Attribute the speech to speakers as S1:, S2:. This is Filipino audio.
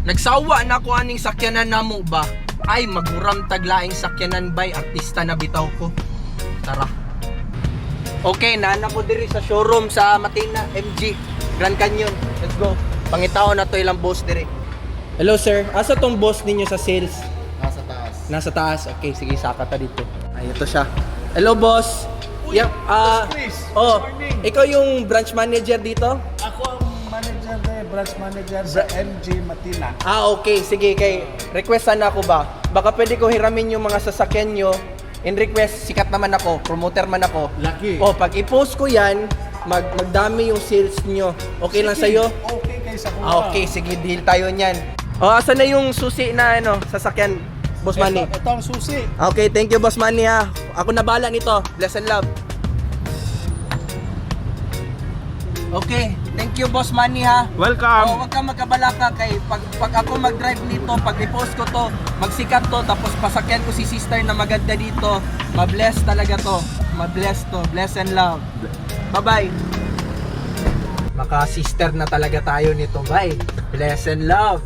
S1: Nagsawa na ko aning sakyanan namo ba? Ay, maguram taglaing sakyanan bay, artista na bitaw ko. Tara. Okay, nana ko diri sa showroom sa Matina, MG, Grand Canyon. Let's go. Pangitaw na to ilang boss diri. Hello sir, asa tong boss ninyo sa sales?
S2: Nasa taas.
S1: Nasa taas. Okay, sige, saka ta dito. Ay, ito siya. Hello boss. Yeah,
S2: Chris.
S1: oh,
S2: Good morning.
S1: ikaw yung branch manager dito?
S2: Ako ang manager branch manager sa MG Matina.
S1: Okay, sige, kay requestan na ako ba? Baka pwede ko hiramin yung mga sasakyan nyo. In request, sikat naman ako, promoter man ako.
S2: Lucky.
S1: Oh, pag i-post ko yan, magdami yung sales nyo. Okay lang sa'yo?
S2: Okay kay sa kuha.
S1: Okay, sige, deal tayo niyan. Oh, asan na yung susi na sasakyan, Boss Manny?
S2: Ito ang susi.
S1: Okay, thank you Boss Manny ha. Ako na bahala nito. Bless and love. Okay, thank you Boss Manny ha.
S2: Welcome.
S1: Oh, wag kang magkabalaka kay pag ako mag-drive nito, pag i-post ko to, magsikat to, tapos pasakyan ko si sister na maganda dito. Ma-bless talaga to. Ma-bless to. Bless and love. Bye-bye. Maka-sister na talaga tayo nito, bye. Bless and love.